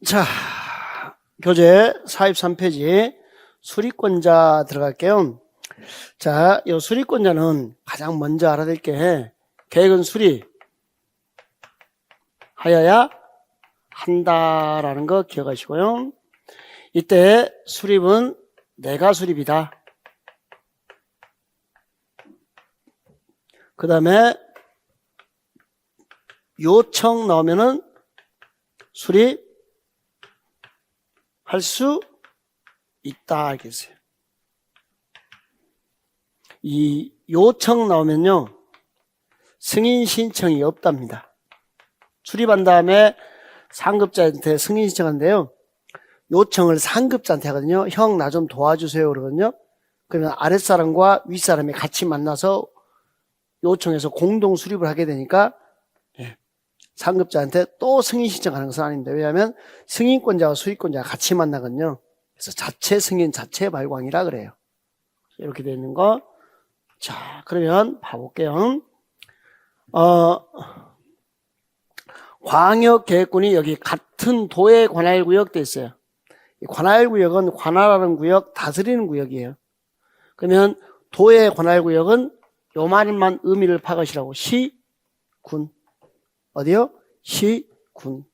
자, 교재 43페이지 수리권자 들어갈게요. 자, 이 수리권자는 가장 먼저 알아야 될 게 계획은 수리하여야 한다라는 거 기억하시고요. 이때 수립은 내가 수립이다. 그 다음에 요청 나오면은 수립할 수 있다 알겠어요. 이 요청 나오면요 승인 신청이 없답니다. 수립한 다음에 상급자한테 승인 신청한대요. 요청을 상급자한테 하거든요. 형 나 좀 도와주세요 그러거든요. 그러면 아랫사람과 윗사람이 같이 만나서 요청해서 공동 수립을 하게 되니까 상급자한테 또 승인 신청하는 것은 아닙니다. 왜냐하면 승인권자와 수리권자가 같이 만나거든요. 그래서 자체 승인, 자체 발광이라 그래요. 이렇게 되어 있는 거. 자, 그러면 봐볼게요. 광역계획군이 여기 같은 도의 관할구역 돼 있어요. 이 관할구역은 관할하는 구역, 다스리는 구역이에요. 그러면 도의 관할구역은 요 말만 의미를 파악하시라고. 시, 군. 어디요? 시군.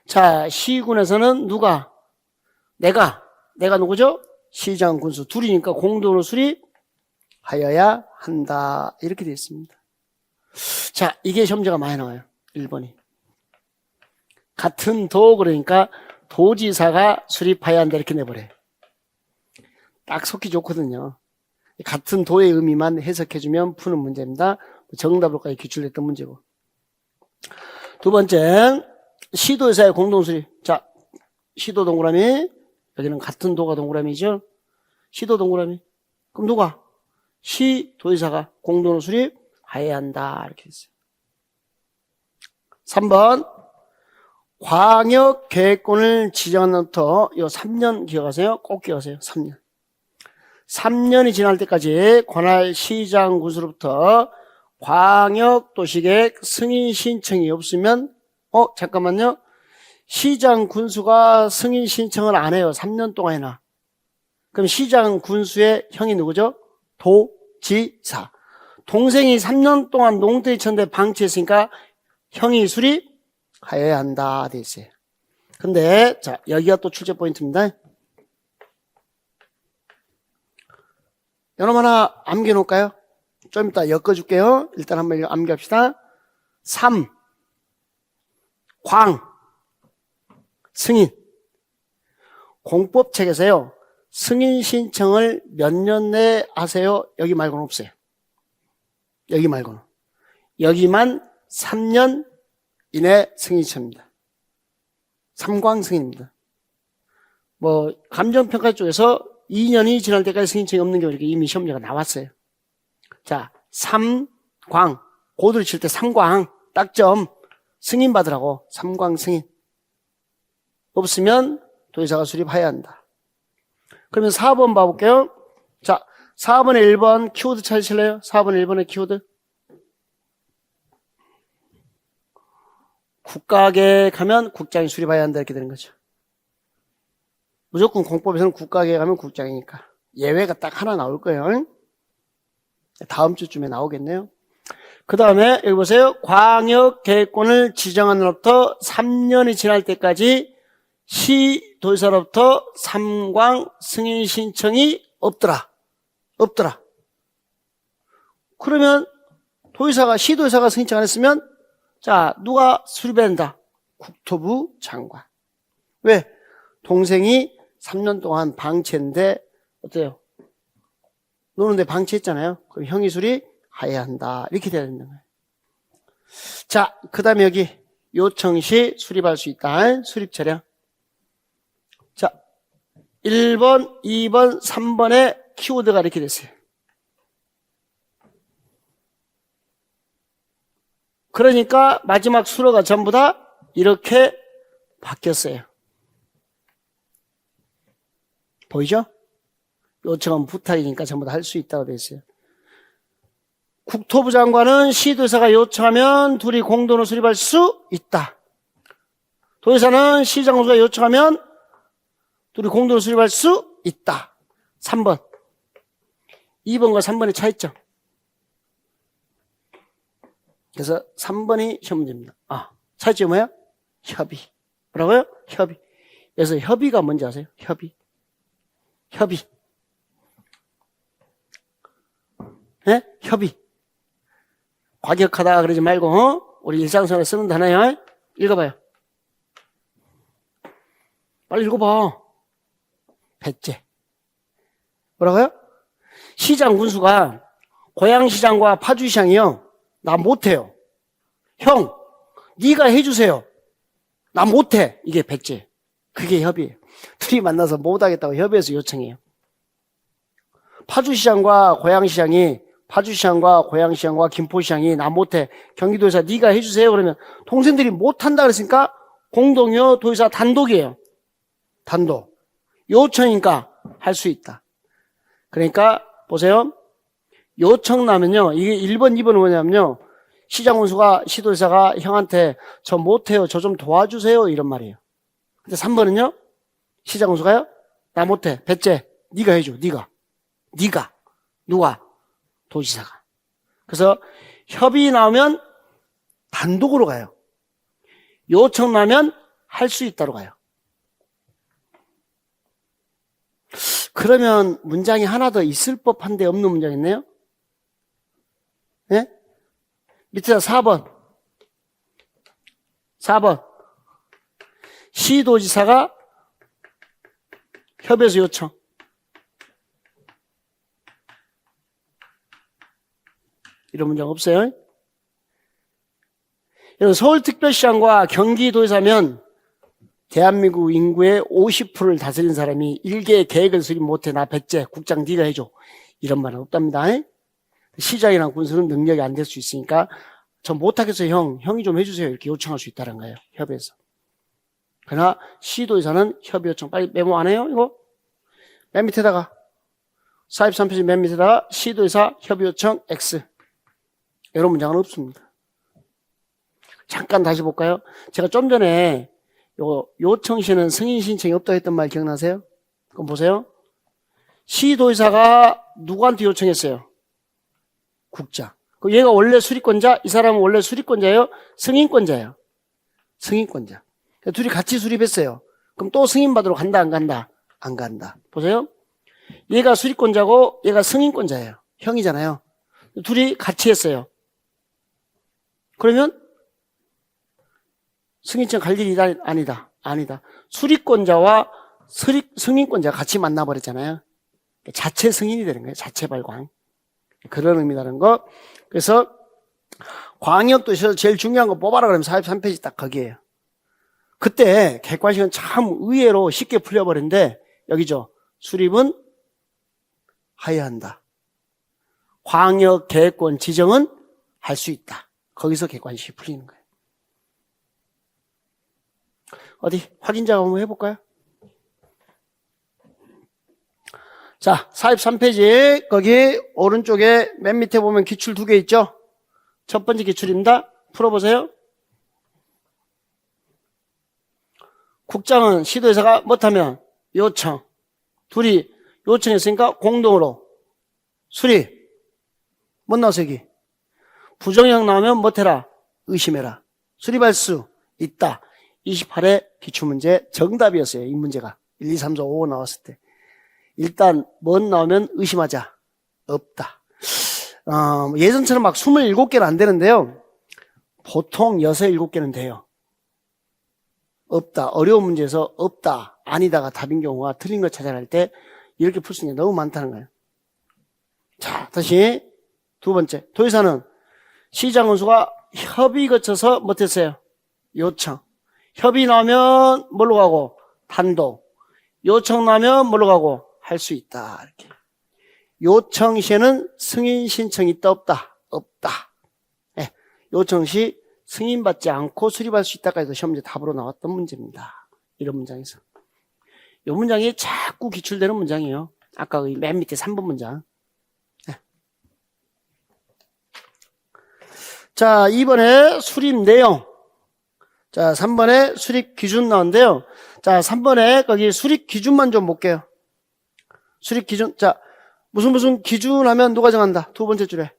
자, 시군에서는 누가? 내가 누구죠? 시장, 군수 둘이니까 공동으로 수립하여야 한다. 이렇게 되어 있습니다. 자, 이게 시험지가 많이 나와요. 1번이. 같은 도 그러니까 도지사가 수립해야 한다 이렇게 내버려요. 딱 속기 좋거든요. 같은 도의 의미만 해석해주면 푸는 문제입니다. 정답으로까지 기출됐던 문제고. 두 번째, 시도의사의 공동수립. 자, 시도 동그라미. 여기는 같은 도가 동그라미죠. 시도 동그라미. 그럼 누가? 시도의사가 공동으로 수립해야 한다. 이렇게 했어요. 3번, 광역계획권을 지정한 날부터 이 3년 기억하세요. 꼭 기억하세요. 3년. 3년이 지날 때까지 관할 시장 군수로부터 광역도시계획 승인 신청이 없으면 잠깐만요. 시장 군수가 승인 신청을 안 해요. 3년 동안이나. 그럼 시장 군수의 형이 누구죠? 도지사. 동생이 3년 동안 농토에 쳤는데 방치했으니까 형이 수립하여야 한다 돼 있어요. 근데 자, 여기가 또 출제 포인트입니다. 여러분 하나 암겨 놓을까요? 좀 이따 엮어줄게요. 일단 한번 암기합시다. 3. 광. 승인. 공법책에서요. 승인 신청을 몇 년 내에 하세요? 여기 말고는 없어요. 여기 말고는. 여기만 3년 이내 승인 신청입니다. 3광 승인입니다. 뭐 감정평가 쪽에서 2년이 지날 때까지 승인 신청이 없는 경우 이렇게 이미 시험지가 나왔어요. 자, 3광. 고도를 칠 때 3광. 딱점. 승인 받으라고. 3광 승인. 없으면 도지사가 수립해야 한다. 그러면 4번 봐볼게요. 자, 4번에 1번 키워드 찾으실래요? 4번에 1번의 키워드. 국가계획하면 국장이 수립해야 한다. 이렇게 되는 거죠. 무조건 공법에서는 국가계획하면 국장이니까. 예외가 딱 하나 나올 거예요. 다음 주쯤에 나오겠네요. 그 다음에 여기 보세요. 광역계획권을 지정한 날부터 3년이 지날 때까지 시도지사로부터 3광 승인 신청이 없더라. 그러면 시도지사가 승인 신청 안 했으면 자, 누가 수립해야 한다? 국토부 장관. 왜? 동생이 3년 동안 방치했는데 어때요? 노는데 방치했잖아요. 그럼 형이 수립해야 한다. 이렇게 돼야 되는 거예요. 자, 그 다음에 여기 요청 시 수립할 수 있다. 수립 차량. 자, 1번, 2번, 3번의 키워드가 이렇게 됐어요. 그러니까 마지막 수로가 전부 다 이렇게 바뀌었어요. 보이죠? 요청은 부탁이니까 전부 다 할 수 있다고 되어 있어요. 국토부 장관은 시도지사가 요청하면 둘이 공동으로 수립할 수 있다. 도지사는 시장군수가 요청하면 둘이 공동으로 수립할 수 있다. 3번. 2번과 3번의 차이점. 그래서 3번이 시험 문제입니다. 차이점이 뭐예요? 협의. 뭐라고요? 협의. 그래서 협의가 뭔지 아세요? 협의. 네? 협의. 과격하다 그러지 말고, 우리 일상생활에 쓰는 단어예요. 읽어봐요. 빨리 읽어봐. 배째. 뭐라고요? 시장 군수가 고양시장과 파주시장이요. 나 못해요. 형, 네가 해주세요. 나 못해. 이게 배째. 그게 협의예요. 둘이 만나서 못하겠다고 협의해서 요청해요. 파주시장과 고양시장과 김포시장이 나 못해. 경기도에서 네가 해주세요. 그러면 동생들이 못한다 그랬으니까 공동이요, 도의사 단독이에요. 단독. 요청이니까 할 수 있다. 그러니까 보세요. 요청 나면요. 이게 1번, 2번은 뭐냐면요. 시장군수가 시도지사가 형한테 저 못해요. 저 좀 도와주세요. 이런 말이에요. 근데 3번은요. 시장군수가요. 나 못해. 배째. 네가 해줘. 네가. 누가? 도지사가. 그래서 협의 나오면 단독으로 가요. 요청 나면 할 수 있다로 가요. 그러면 문장이 하나 더 있을 법한데 없는 문장 있네요? 네? 밑에다 4번. 시도지사가 협의해서 요청. 이런 문장 없어요? 서울특별시장과 경기도에서면 대한민국 인구의 50%를 다스린 사람이 일개의 계획을 수립 못해. 나 배째, 국장 네가 해줘. 이런 말은 없답니다. 시장이나 군수는 능력이 안 될 수 있으니까 저 못하겠어요. 형이 좀 해주세요. 이렇게 요청할 수 있다는 거예요. 협의해서. 그러나 시도의사는 협의 요청. 빨리 메모 안 해요? 이거? 맨 밑에다가 43페이지 맨 밑에다가 시도의사 협의 요청 X. 이런 문장은 없습니다. 잠깐 다시 볼까요? 제가 좀 전에 요청 시에는 승인 신청이 없다고 했던 말 기억나세요? 그럼 보세요. 시도의사가 누구한테 요청했어요? 국장. 얘가 원래 수립권자, 이 사람은 원래 수립권자예요? 승인권자예요? 승인권자. 둘이 같이 수립했어요. 그럼 또 승인받으러 간다, 안 간다? 안 간다. 보세요. 얘가 수립권자고 얘가 승인권자예요. 형이잖아요. 둘이 같이 했어요. 그러면 승인청 갈 일이 아니다. 수립권자와 승인권자가 같이 만나버렸잖아요. 자체 승인이 되는 거예요. 자체 발광. 그런 의미라는 거. 그래서 광역도시에서 제일 중요한 거 뽑아라 그러면 43페이지 딱 거기에요. 그때 객관식은 참 의외로 쉽게 풀려버렸는데 여기죠. 수립은 하여야 한다. 광역계획권 지정은 할 수 있다. 거기서 객관식이 풀리는 거예요. 어디 확인작 한번 해볼까요? 자, 43페이지 거기 오른쪽에 맨 밑에 보면 기출 2개 있죠? 첫 번째 기출입니다. 풀어보세요. 국장은 시도의사가 못하면 요청. 둘이 요청했으니까 공동으로 수립. 못 나와서 여기. 부정형 나오면 못해라. 의심해라. 수립할 수 있다. 28회 기출문제 정답이었어요. 이 문제가 1, 2, 3, 4, 5 나왔을 때 일단 뭐 나오면 의심하자. 없다. 예전처럼 막 27개는 안 되는데요. 보통 6, 7개는 돼요. 없다. 어려운 문제에서 없다. 아니다가 답인 경우가 틀린 거 찾아낼 때 이렇게 풀 수 있는 게 너무 많다는 거예요. 자, 다시 두 번째. 도의사는 시장군수가 협의 거쳐서 못했어요. 요청. 협의 나오면 뭘로 가고? 단독. 요청 나오면 뭘로 가고? 할 수 있다. 이렇게. 요청 시에는 승인 신청이 있다 없다? 없다. 네. 요청 시 승인받지 않고 수립할 수 있다까지도 시험 문제 답으로 나왔던 문제입니다. 이런 문장에서. 이 문장이 자꾸 기출되는 문장이에요. 아까 맨 밑에 3번 문장. 네. 자, 이번에 수립 내용. 자, 3번에 수립 기준 나오는데요. 자, 3번에 거기 수립 기준만 좀 볼게요. 수립 기준. 자, 무슨 기준 하면 누가 정한다? 두 번째 줄에.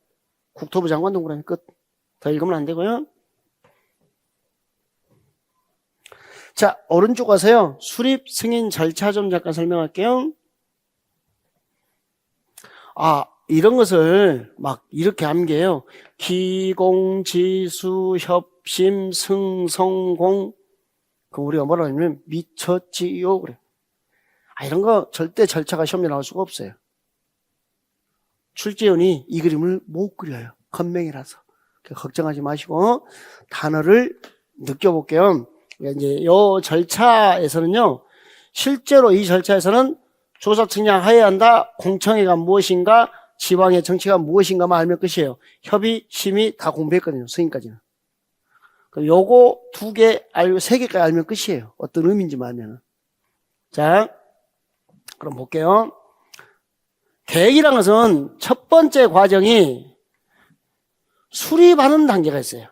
국토부 장관 동그라미 끝. 더 읽으면 안 되고요. 자, 오른쪽 가서요. 수립 승인 절차 좀 잠깐 설명할게요. 이런 것을 막 이렇게 암기해요. 기공, 지수, 협심, 승, 성공. 그 우리가 뭐라고 하냐면 미쳤지요 그래. 이런 거 절대 절차가 시험에 나올 수가 없어요. 출제원이 이 그림을 못 그려요. 건명이라서. 걱정하지 마시고 단어를 느껴볼게요. 이제 요 절차에서는요, 실제로 이 절차에서는 조사 측량 하여야 한다. 공청회가 무엇인가, 지방의 정치가 무엇인가만 알면 끝이에요. 협의, 심의 다 공부했거든요. 승인까지는. 그럼 요거 2개 알고 3개까지 알면 끝이에요. 어떤 의미인지만 알면은. 자, 그럼 볼게요. 계획이란 것은 첫 번째 과정이 수립하는 단계가 있어요.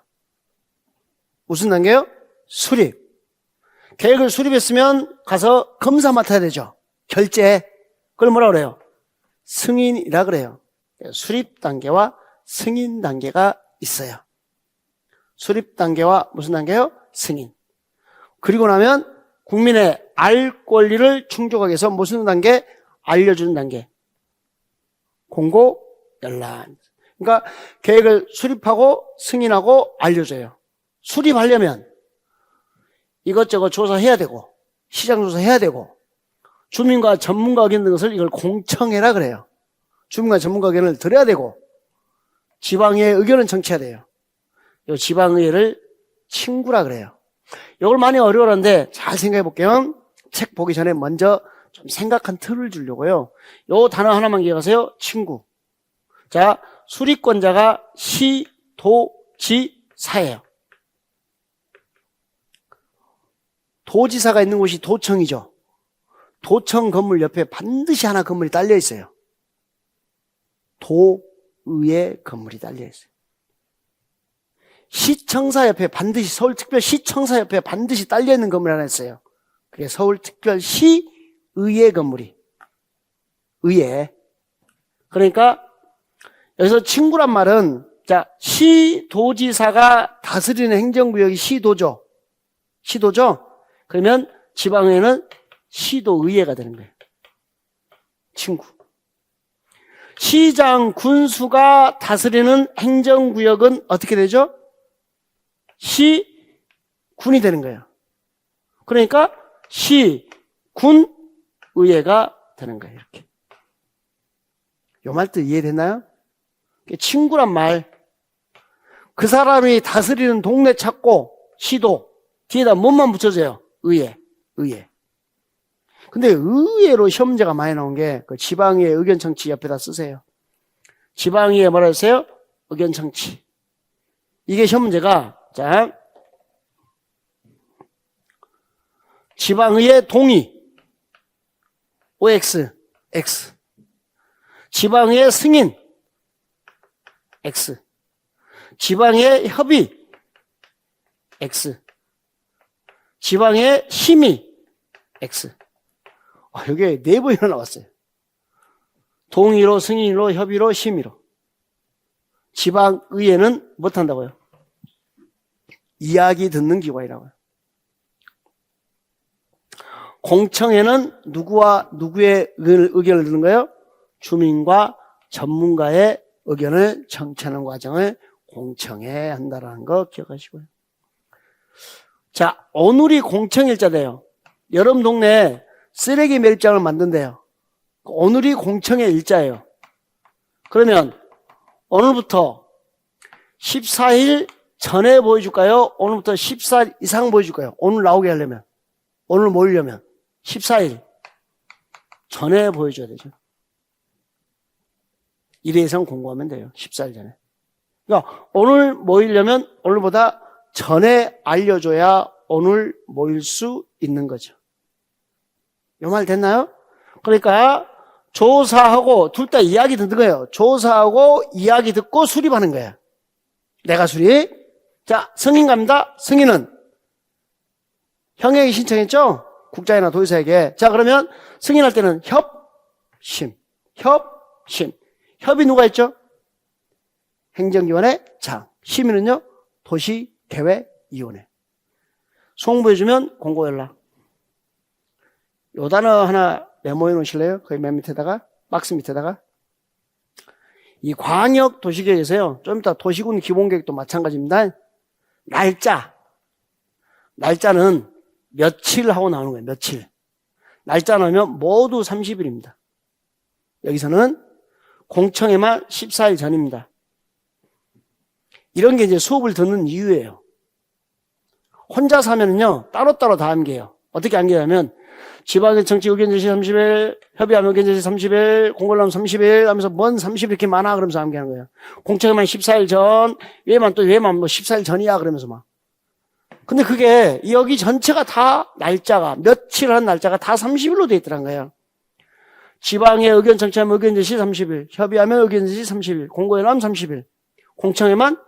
무슨 단계요? 수립. 계획을 수립했으면 가서 검사 맡아야 되죠. 결제. 그걸 뭐라 그래요? 승인이라 그래요. 수립 단계와 승인 단계가 있어요. 수립 단계와 무슨 단계요? 승인. 그리고 나면 국민의 알 권리를 충족하기 위해서 무슨 단계? 알려주는 단계. 공고, 연락. 그러니까 계획을 수립하고 승인하고 알려줘요. 수립하려면 이것저것 조사해야 되고 시장 조사해야 되고 주민과 전문가 의견 등 것을 이걸 공청회라 그래요. 주민과 전문가 의견을 들어야 되고 지방의 의견은 청취해야 돼요. 이 지방의회를 친구라 그래요. 이걸 많이 어려워하는데 잘 생각해 볼게요. 책 보기 전에 먼저 좀 생각한 틀을 주려고요. 이 단어 하나만 기억하세요. 친구. 자, 수립권자가 시, 도, 지, 사예요. 도지사가 있는 곳이 도청이죠. 도청 건물 옆에 반드시 하나 건물이 딸려 있어요. 도의회 건물이 딸려 있어요. 시청사 옆에 반드시 서울특별시청사 옆에 반드시 딸려 있는 건물이 하나 있어요. 그게 서울특별시의회 건물이. 의회. 그러니까 여기서 친구란 말은 자, 시도지사가 다스리는 행정구역이 시도죠. 시도죠. 그러면 지방의회는 시도의회가 되는 거예요. 친구. 시장, 군수가 다스리는 행정구역은 어떻게 되죠? 시군이 되는 거예요. 그러니까 시군의회가 되는 거예요. 이렇게. 요 말도 이해됐나요? 친구란 말. 그 사람이 다스리는 동네 찾고 시도 뒤에다 뭐만 붙여줘요? 의회. 근데 의회로 시험 문제가 많이 나온 게 그 지방의회 의견 청취 옆에다 쓰세요. 지방의회 뭐라 했어요? 의견 청취. 이게 시험 문제가 자 지방의회 동의 OX X 지방의회 승인 X 지방의회 협의 X 지방의회 심의 X. 여기에 4번이나 나왔어요. 동의로, 승인으로, 협의로, 심의로. 지방의회는 못한다고요. 이야기 듣는 기관이라고요. 공청회는 누구와 누구의 의견을 듣는 거예요? 주민과 전문가의 의견을 청취하는 과정을 공청회 한다는 거 기억하시고요. 자, 오늘이 공청일자래요. 여러분 동네에 쓰레기 매립장을 만든대요. 오늘이 공청회 일자예요. 그러면 오늘부터 14일 전에 보여줄까요? 오늘부터 14일 이상 보여줄까요? 오늘 나오게 하려면, 오늘 모이려면 14일 전에 보여줘야 되죠. 1회 이상 공부하면 돼요. 14일 전에. 그러니까 오늘 모이려면 오늘보다 전에 알려줘야 오늘 모일 수 있는 거죠. 이 말 됐나요? 그러니까 조사하고 둘 다 이야기 듣는 거예요. 조사하고 이야기 듣고 수립하는 거예요. 내가 수립. 자, 승인 갑니다. 승인은 형에게 신청했죠? 국장이나 도의사에게. 자, 그러면 승인할 때는 협심. 협이 누가 있죠? 행정기관의 장. 심의는요? 도시계획위원회. 송부해주면 공고연락. 요 단어 하나 메모해 놓으실래요? 거기 맨 밑에다가, 박스 밑에다가. 이 광역 도시계획에서요, 좀 이따 도시군 기본계획도 마찬가지입니다. 날짜는 며칠 하고 나오는 거예요, 며칠. 날짜 나오면 모두 30일입니다. 여기서는 공청회만 14일 전입니다. 이런 게 이제 수업을 듣는 이유예요. 혼자서 하면은요, 따로따로 다 암기해요. 어떻게 암기하냐면, 지방의 정치 의견 제시 30일, 협의하면 의견 제시 30일, 공고를 하면 30일 하면서 뭔 30일 이렇게 많아? 그러면서 암기하는 거예요. 공청회만 14일 전, 외만 뭐 14일 전이야? 그러면서 막. 근데 그게 여기 전체가 다 날짜가, 며칠 한 날짜가 다 30일로 돼 있더란 거예요. 지방의 의견 청취하면 의견 제시 30일, 협의하면 의견 제시 30일, 공고를 하면 30일, 공청회만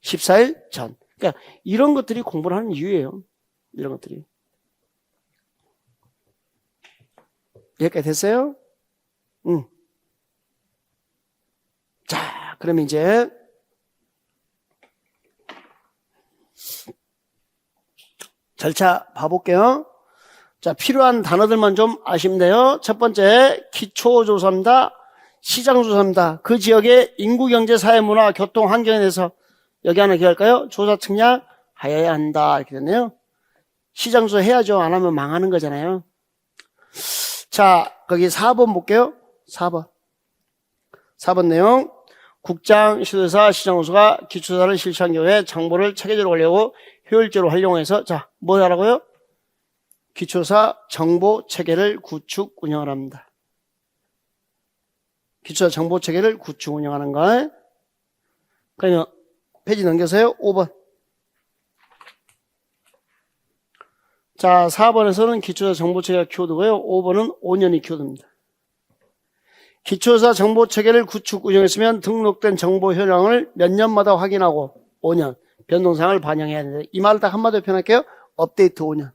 14일 전. 그러니까 이런 것들이 공부를 하는 이유예요. 이런 것들이. 여기까지 됐어요? 자, 그러면 이제 절차 봐볼게요. 자, 필요한 단어들만 좀 아시면 돼요. 첫 번째, 기초조사입니다. 시장조사입니다. 그 지역의 인구, 경제, 사회, 문화, 교통, 환경에 대해서 여기 하나 기억할까요? 조사 측량하여야 한다. 이렇게 됐네요. 시장조사 해야죠. 안 하면 망하는 거잖아요. 자, 거기 4번 볼게요. 4번 내용. 국장, 시도지사, 시장조사가 기초조사를 실시한 경우에 정보를 체계적으로 관리하고 효율적으로 활용해서, 자, 뭐 하라고요? 기초조사 정보 체계를 구축 운영을 합니다. 기초조사 정보 체계를 구축 운영하는 거. 그러면 페이지 넘겨서요. 5번. 자, 4번에서는 기초조사 정보체계가 키워드고요. 5번은 5년이 키워드입니다. 기초조사 정보체계를 구축 운영했으면 등록된 정보 현황을 몇 년마다 확인하고 5년 변동사항을 반영해야 되는데, 이 말을 딱 한마디로 표현할게요. 업데이트 5년.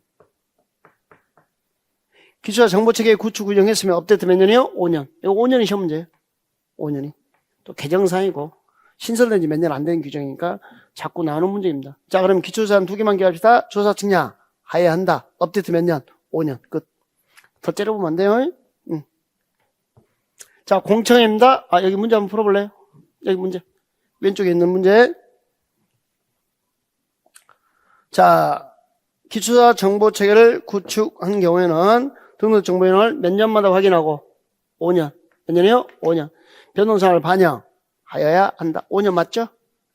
기초조사 정보체계 구축 운영했으면 업데이트 몇 년이요? 5년. 이거 5년이 시험 문제예요. 5년이. 또 개정사항이고 신설된 지 몇 년 안 된 규정이니까 자꾸 나오는 문제입니다. 자, 그럼 기초조사는 두 개만 기억합시다. 조사 측량 하여야 한다. 업데이트 몇 년? 5년. 끝. 더 째려보면 안 돼요. 자, 공청회입니다. 아, 여기 문제 한번 풀어볼래요? 여기 문제. 왼쪽에 있는 문제. 자, 기초조사 정보체계를 구축한 경우에는 등록 정보현황을 몇 년마다 확인하고 5년. 몇 년이요? 5년. 변동사항을 반영하여야 한다. 5년 맞죠?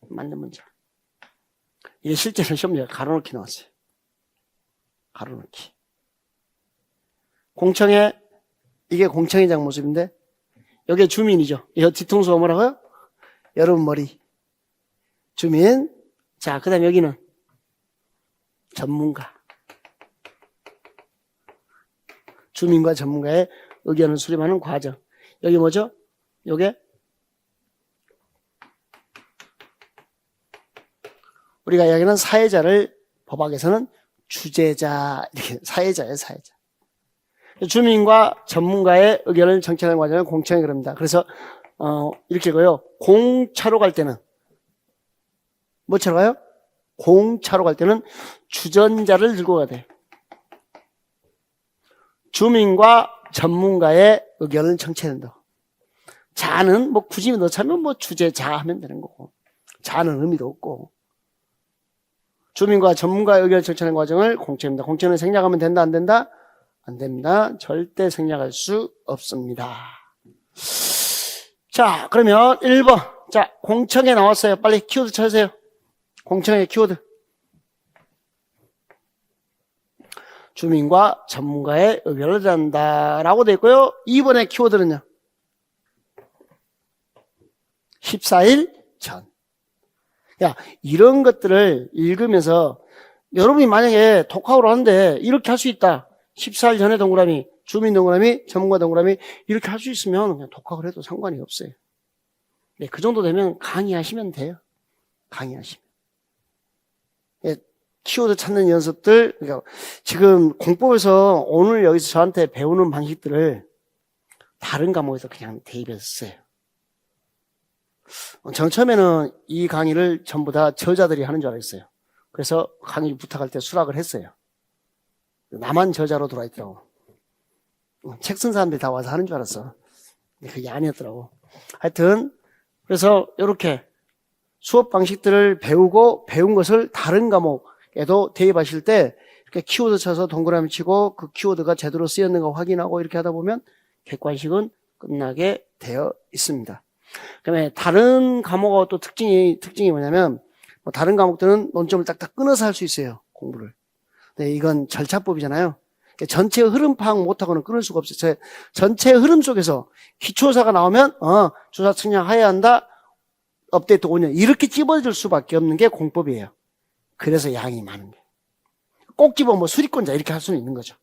맞는 문제. 이게 실제로 시험지에 가로놓기 나왔어요. 가로놓기. 공청회, 이게 공청회장 모습인데, 여기에 주민이죠. 이 뒤통수가 뭐라고요? 여러분 머리. 주민. 자, 그 다음에 여기는 전문가. 주민과 전문가의 의견을 수렴하는 과정. 여기 뭐죠? 요게 우리가 이야기하는 사회자를 법학에서는 주재자, 이렇게 사회자예요, 사회자. 주민과 전문가의 의견을 정치하는 과정을 공청회 그럽니다. 그래서 이렇게 읽어요. 공차로 갈 때는 뭐 차로 가요? 공차로 갈 때는 주전자를 들고 가야 돼. 주민과 전문가의 의견을 청취해야 된다. 자는 뭐 굳이 넣자면 뭐 주재자 하면 되는 거고, 자는 의미도 없고. 주민과 전문가의 의견을 청취하는 과정을 공청회입니다. 공청회는 생략하면 된다, 안 된다? 안 됩니다. 절대 생략할 수 없습니다. 자, 그러면 1번. 자, 공청회 나왔어요. 빨리 키워드 찾으세요. 공청회 키워드. 주민과 전문가의 의견을 듣는다 라고 되어 있고요. 2번의 키워드는요. 14일 전. 야, 이런 것들을 읽으면서 여러분이 만약에 독학으로 하는데 이렇게 할 수 있다. 14일 전에 동그라미, 주민 동그라미, 전문가 동그라미 이렇게 할 수 있으면 그냥 독학을 해도 상관이 없어요. 네, 그 정도 되면 강의하시면 돼요. 강의하시면. 예, 키워드 찾는 연습들, 그러니까 지금 공법에서 오늘 여기서 저한테 배우는 방식들을 다른 과목에서 그냥 대입했어요. 저는 처음에는 이 강의를 전부 다 저자들이 하는 줄 알았어요. 그래서 강의 부탁할 때 수락을 했어요. 나만 저자로 들어와 있더라고. 책 쓴 사람들이 다 와서 하는 줄 알았어. 근데 그게 아니었더라고. 하여튼 그래서 이렇게 수업 방식들을 배우고 배운 것을 다른 과목에도 대입하실 때 이렇게 키워드 쳐서 동그라미 치고 그 키워드가 제대로 쓰였는가 확인하고 이렇게 하다 보면 객관식은 끝나게 되어 있습니다. 그다음에 다른 과목하고 또 특징이 뭐냐면 뭐 다른 과목들은 논점을 딱딱 끊어서 할 수 있어요. 공부를. 근데 이건 절차법이잖아요. 전체 흐름 파악 못하고는 끊을 수가 없어요. 전체 흐름 속에서 기초사가 나오면 조사 측량해야 한다. 업데이트 5년 이렇게 집어줄 수밖에 없는 게 공법이에요. 그래서 양이 많은 거예요. 꼭 집어 뭐 수리권자 이렇게 할 수는 있는 거죠.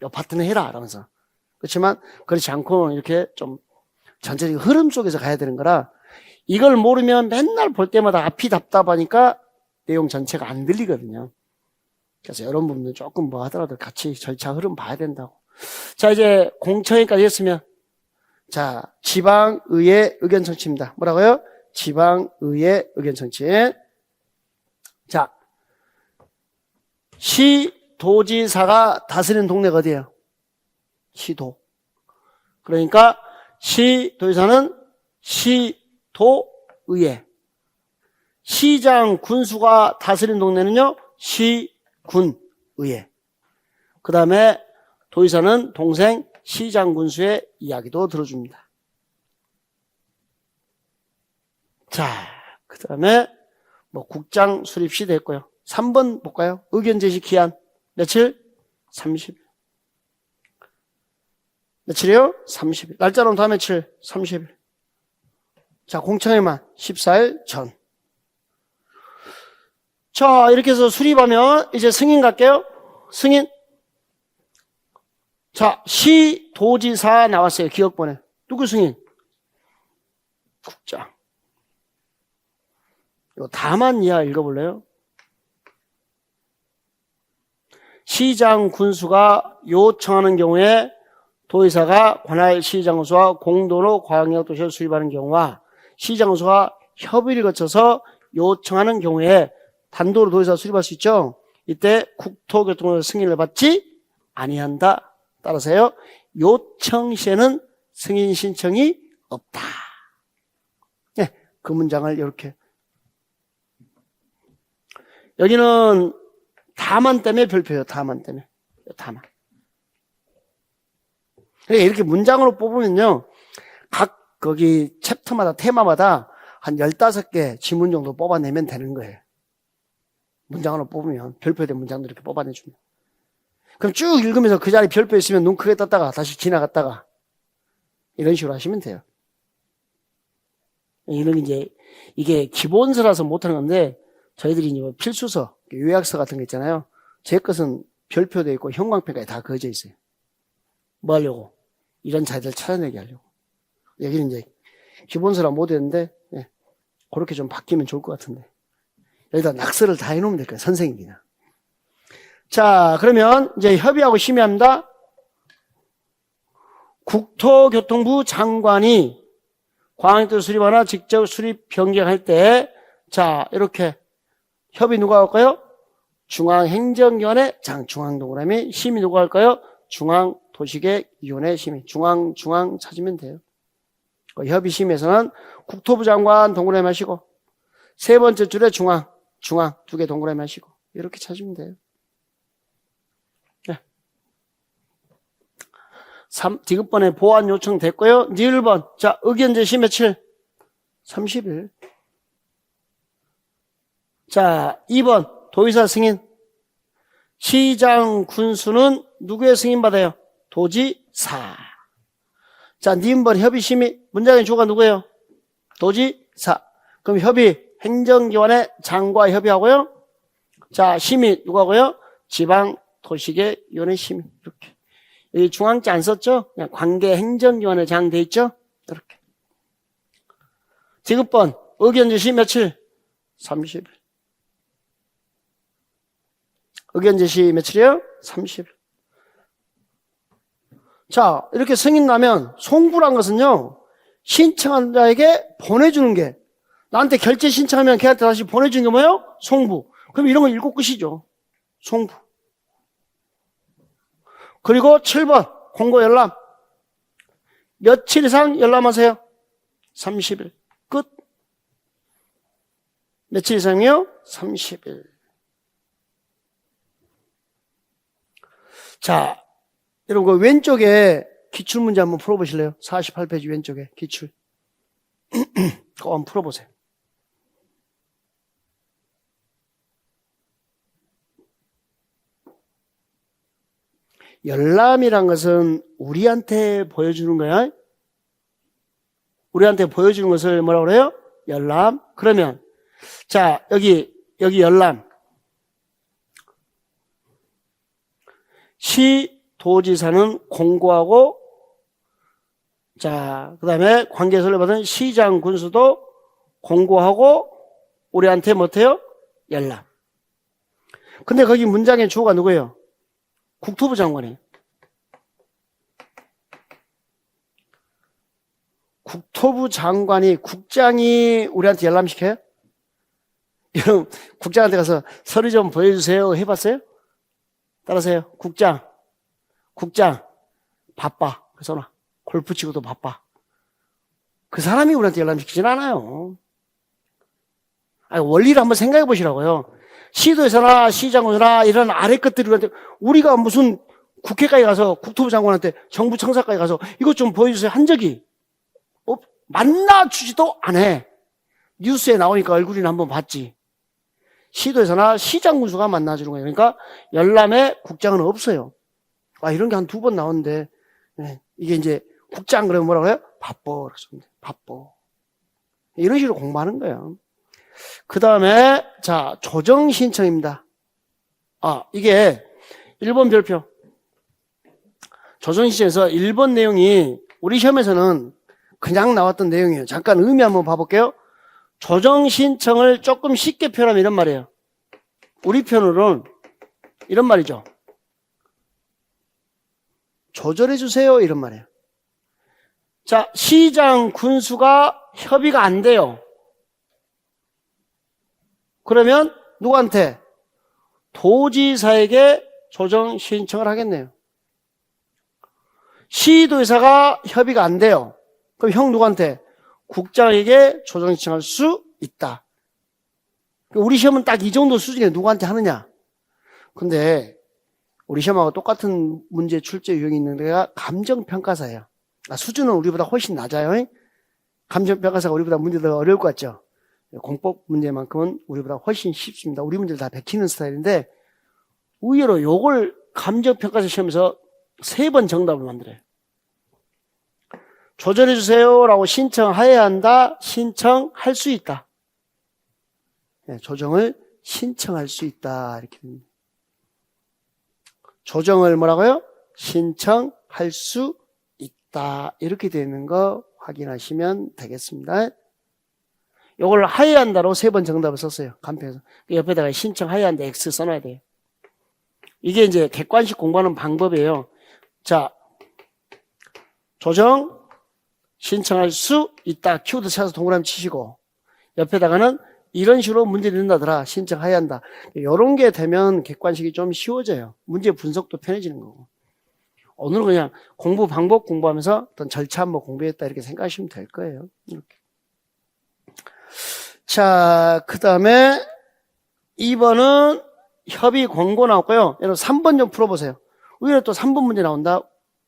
요 파트는 해라 라면서. 그렇지만 그렇지 않고 이렇게 좀 전체적인 흐름 속에서 가야 되는 거라 이걸 모르면 맨날 볼 때마다 앞이 답답하니까 내용 전체가 안 들리거든요. 그래서 여러분 분들 조금 뭐 하더라도 같이 절차 흐름 봐야 된다고. 자, 이제 공청회까지 했으면 자, 지방의회 의견 청취입니다. 뭐라고요? 지방의회 의견 청취. 자, 시도지사가 다스리는 동네가 어디예요? 시도. 그러니까 시도지사는 시도의회. 시장 군수가 다스리는 동네는요, 시군의회. 그 다음에 도지사는 동생 시장 군수의 이야기도 들어줍니다. 자, 그 다음에 뭐 국장 수립시 됐고요. 3번 볼까요? 의견 제시 기한 며칠? 30일. 며칠이요? 30일. 날짜로는 다 며칠? 30일. 자, 공청회만 14일 전. 자, 이렇게 해서 수립하면 이제 승인 갈게요. 승인. 자, 시도지사 나왔어요. 기억번에. 누구 승인? 국장. 이거 다만 이하 읽어볼래요? 시장 군수가 요청하는 경우에 도의사가 관할 시장 군수와 공동으로 광역도시를 수립하는 경우와 시장 군수가 협의를 거쳐서 요청하는 경우에 단독으로 도의사 수립할 수 있죠. 이때 국토교통부 승인을 받지 아니한다. 따라서요. 요청 시에는 승인 신청이 없다. 네, 그 문장을 이렇게. 여기는 다만 때문에 별표예요. 다만 때문에. 다만. 그러니까 이렇게 문장으로 뽑으면요. 각 거기 챕터마다 테마마다 한 15개 지문 정도 뽑아내면 되는 거예요. 문장으로 뽑으면 별표된 문장도 이렇게 뽑아내주면. 그럼 쭉 읽으면서 그 자리 별표 있으면 눈 크게 떴다가 다시 지나갔다가 이런 식으로 하시면 돼요. 이런 이게 기본서라서 못하는 건데 저희들이 이제 필수서, 요약서 같은 거 있잖아요. 제 것은 별표되어 있고 형광펜까지 다 그어져 있어요. 뭐 하려고? 이런 자리를 찾아내게 하려고. 여기는 이제 기본서라 못했는데 그렇게 좀 바뀌면 좋을 것 같은데. 여기다 낙서를 다 해놓으면 될 거예요. 선생님이 그냥. 자, 그러면 이제 협의하고 심의합니다. 국토교통부 장관이 광역도로 수립하나 직접 수립 변경할 때, 자, 이렇게 협의 누가 할까요? 중앙행정위원회 중앙동그라미 심의 누가 할까요? 중앙도시계획위원회 심의. 중앙 찾으면 돼요. 협의 심의에서는 국토부 장관 동그라미 하시고 세 번째 줄에 중앙 두 개 동그라미 하시고 이렇게 찾으면 돼요. 네. 디귿번에 보완 요청 됐고요. 이제 1번. 자, 의견 제시 며칠? 30일. 자, 2번. 도의사 승인. 시장 군수는 누구의 승인 받아요? 도지사. 자, 니은번 협의 심의. 문장의 주가 누구예요? 도지사. 그럼 협의 행정기관의 장과 협의하고요. 자, 심의 누가 하고요? 지방도시계획위원회 심의. 이렇게. 여기 중앙자 안 썼죠? 그냥 관계 행정기관의 장 돼 있죠? 이렇게. 디귿번 의견 제시 며칠? 30일. 의견 제시 며칠이에요? 30일. 자, 이렇게 승인 나면 송부란 것은요, 신청한 자에게 보내주는 게, 나한테 결제 신청하면 걔한테 다시 보내주는 게 뭐예요? 송부. 그럼 이런 거 읽고 끝이죠. 송부. 그리고 7번 공고 열람. 며칠 이상 열람하세요? 30일. 끝. 며칠 이상이요? 30일. 자, 여러분 그 왼쪽에 기출문제 한번 풀어보실래요? 48페이지 왼쪽에 기출. 그거 한번 풀어보세요. 열람이란 것은 우리한테 보여주는 거야. 우리한테 보여주는 것을 뭐라고 그래요? 열람. 그러면 자, 여기 열람. 시도지사는 공고하고, 자, 그 다음에 관계서를 받은 시장 군수도 공고하고, 우리한테 못해요? 열람. 근데 거기 문장의 주어가 누구예요? 국토부 장관이에요. 국토부 장관이, 국장이 우리한테 열람시켜요? 여러분, 국장한테 가서 서류 좀 보여주세요 해봤어요? 따라하세요. 국장, 바빠. 그래서 나 골프 치고도 바빠. 그 사람이 우리한테 열람시키진 않아요. 아니, 원리를 한번 생각해 보시라고요. 시도에서나 시장군이나 이런 아래 것들이 우리가 무슨 국회까지 가서 국토부 장관한테 정부 청사까지 가서 이것 좀 보여주세요 한 적이 만나주지도 않아. 뉴스에 나오니까 얼굴이나 한번 봤지. 시도에서나 시장군수가 만나주는 거예요. 그러니까 열람에 국장은 없어요. 아, 이런 게 한 2번 나오는데, 네, 이게 이제 국장 그러면 뭐라고 해요? 바빠. 바빠. 이런 식으로 공부하는 거예요. 그 다음에, 자, 조정신청입니다. 아, 이게 1번 별표. 조정신청에서 1번 내용이 우리 시험에서는 그냥 나왔던 내용이에요. 잠깐 의미 한번 봐볼게요. 조정신청을 조금 쉽게 표현하면 이런 말이에요. 우리 편으로는 이런 말이죠. 조절해 주세요 이런 말이에요. 자, 시장 군수가 협의가 안 돼요. 그러면 누구한테? 도지사에게 조정신청을 하겠네요. 시도의사가 협의가 안 돼요. 그럼 형 누구한테? 국장에게 조정신청할 수 있다. 우리 시험은 딱 이 정도 수준에 누구한테 하느냐? 근데 우리 시험하고 똑같은 문제 출제 유형이 있는 데가 감정평가사예요. 수준은 우리보다 훨씬 낮아요. 감정평가사가 우리보다 문제가 더 어려울 것 같죠? 공법 문제만큼은 우리보다 훨씬 쉽습니다. 우리 문제를 다 베끼는 스타일인데 의외로 요걸 감정평가사 시험에서 3번 정답을 만들어요. 조절해 주세요라고 신청해야 한다. 신청할 수 있다. 네, 조정을 신청할 수 있다. 이렇게 됩니다. 조정을 뭐라고요? 신청할 수 있다. 이렇게 되는 거 확인하시면 되겠습니다. 이걸 하여야 한다로 3번 정답을 썼어요. 간편에서. 옆에다가 신청해야 한다. X 써놔야 돼요. 이게 이제 객관식 공부하는 방법이에요. 자, 조정 신청할 수 있다. 키워드 찾아서 동그라미 치시고 옆에다가는 이런 식으로 문제 낸다더라. 신청해야 한다. 이런 게 되면 객관식이 좀 쉬워져요. 문제 분석도 편해지는 거고. 오늘은 그냥 공부 방법 공부하면서 어떤 절차 한번 공부했다 이렇게 생각하시면 될 거예요. 이렇게. 자, 그 다음에 2번은 협의 권고 나왔고요. 여러분 3번 좀 풀어보세요. 의외로 또 3번 문제 나온다.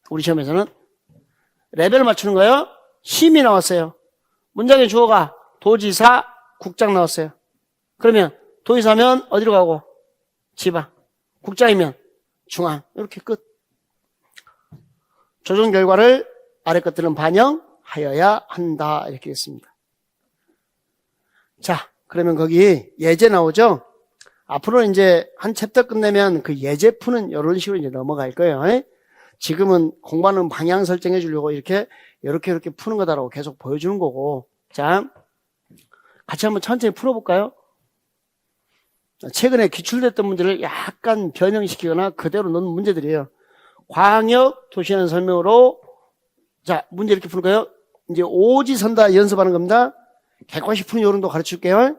우리 시험에서는 레벨 맞추는 거예요. 심의 나왔어요. 문장의 주어가 도지사, 국장 나왔어요. 그러면 도지사면 어디로 가고? 지방. 국장이면 중앙. 이렇게 끝. 조정 결과를 아래 것들은 반영하여야 한다. 이렇게 했습니다. 자, 그러면 거기 예제 나오죠? 앞으로는 이제 한 챕터 끝내면 그 예제 푸는 이런 식으로 이제 넘어갈 거예요. 지금은 공부하는 방향 설정해 주려고 이렇게 푸는 거다라고 계속 보여주는 거고. 자, 같이 한번 천천히 풀어볼까요? 최근에 기출됐던 문제를 약간 변형시키거나 그대로 넣은 문제들이에요. 광역 도시라는 설명으로 자, 문제 이렇게 푸는 거예요. 이제 오지선다 연습하는 겁니다. 객관식 푸는 요령도 가르쳐 줄게요.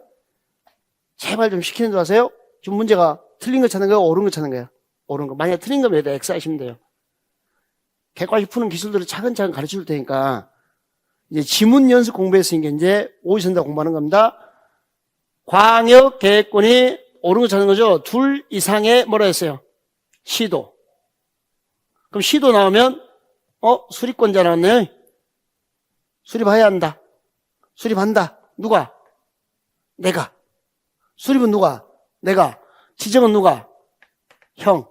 제발 좀 시키는 줄 아세요? 지금 문제가 틀린 거 찾는 거예요? 옳은 거 찾는 거예요? 옳은 거. 만약에 틀린 거면 여기다 X 하시면 돼요. 객관식 푸는 기술들을 차근차근 가르쳐 줄 테니까 이제 지문 연습 공부했으니까 이제 오지선다 공부하는 겁니다. 광역 계획권이 옳은 거 찾는 거죠. 둘 이상의 뭐라 했어요? 시도. 그럼 시도 나오면 수립권자 나왔네요. 수립해야 한다. 수립한다. 누가? 내가. 수립은 누가? 내가. 지정은 누가? 형.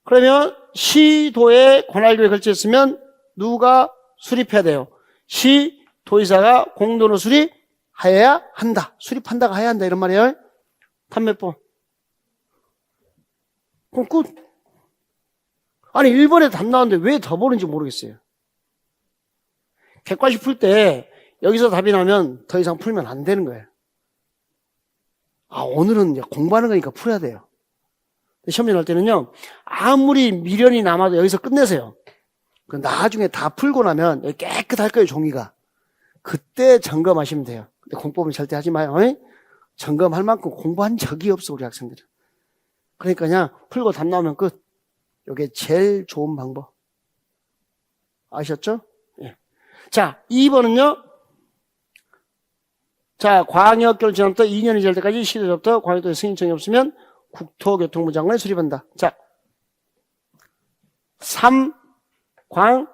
그러면 시도에 관할교에 걸쳐있으면 누가 수립해야 돼요? 시도의사가 공도로 수립하여야 한다. 수립한다가 해야 한다. 이런 말이에요. 답 몇 번? 그럼 끝. 아니 1번에 답 나왔는데 왜 더 보는지 모르겠어요. 객관식 풀 때 여기서 답이 나오면 더 이상 풀면 안 되는 거예요. 오늘은 이제 공부하는 거니까 풀어야 돼요. 시험지 날 때는요, 아무리 미련이 남아도 여기서 끝내세요. 나중에 다 풀고 나면 여기 깨끗할 거예요, 종이가. 그때 점검하시면 돼요. 근데 공법은 절대 하지 마요. 점검할 만큼 공부한 적이 없어, 우리 학생들은. 그러니까 그냥 풀고 답 나오면 끝. 이게 제일 좋은 방법. 아셨죠? 예. 자, 2번은요. 자, 광역교를 지나부터 2년이 될 때까지 시도부터 광역도에 승인청이 없으면 국토교통부 장관이 수립한다. 자, 3, 광,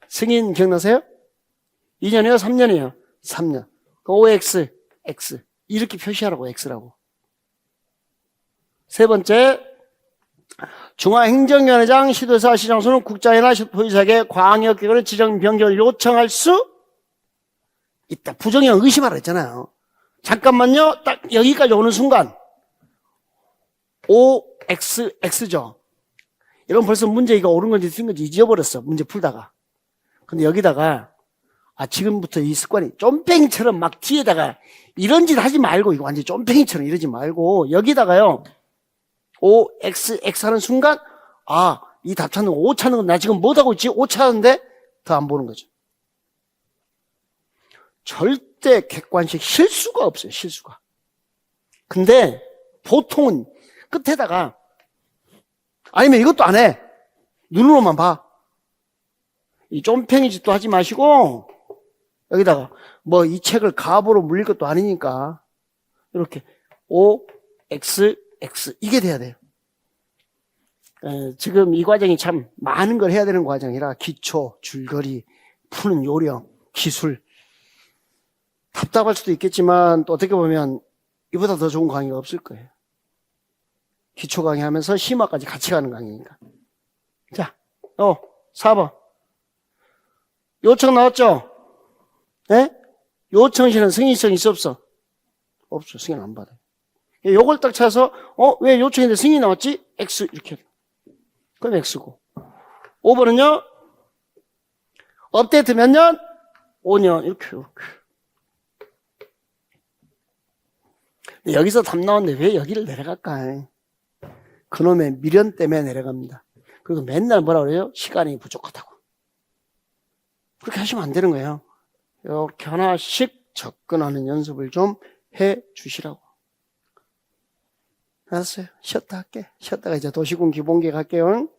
승인 기억나세요? 2년이에요? 3년이에요? 3년. OX, X. 이렇게 표시하라고, X라고. 세 번째, 중앙행정위원회장, 시도사, 시장소는 국장이나 도지사에게 광역기관의 지정 변경을 요청할 수 있다. 부정형 의심하라 했잖아요. 잠깐만요. 딱 여기까지 오는 순간 OXX죠. 이건 벌써 문제 이거 옳은 건지 틀린 건지 잊어버렸어. 문제 풀다가. 근데 여기다가 지금부터 이 습관이 쫌팽이처럼 막 뒤에다가 이런 짓 하지 말고 이거 완전 쫌팽이처럼 이러지 말고 여기다가요. OXX 하는 순간 이 답 찾는 거, O 찾는 거 나 지금 못하고 있지? O 찾는데 더 안 보는 거죠. 절대 객관식 실수가 없어요. 실수가. 근데 보통은 끝에다가 아니면 이것도 안 해. 눈으로만 봐. 이 쫌팽이 짓도 하지 마시고 여기다가 뭐 이 책을 가보로 물릴 것도 아니니까 이렇게 OXX 이게 돼야 돼요. 지금 이 과정이 참 많은 걸 해야 되는 과정이라 기초, 줄거리, 푸는 요령, 기술 답답할 수도 있겠지만 또 어떻게 보면 이보다 더 좋은 강의가 없을 거예요. 기초 강의하면서 심화까지 같이 가는 강의니까. 자, 4번. 요청 나왔죠? 네? 요청 시는 승인성 있어 없어? 없어. 승인 안 받아요. 요걸 딱 찾아서 왜 요청인데 승인이 나왔지? X 이렇게. 그럼 X고. 5번은요? 업데이트 몇 년? 5년. 이렇게. 여기서 답 나왔는데 왜 여기를 내려갈까? 그놈의 미련 때문에 내려갑니다. 그리고 맨날 뭐라 그래요? 시간이 부족하다고. 그렇게 하시면 안 되는 거예요. 이렇게 하나씩 접근하는 연습을 좀 해 주시라고. 알았어요. 쉬었다 할게. 쉬었다가 이제 도시군 기본계 갈게요.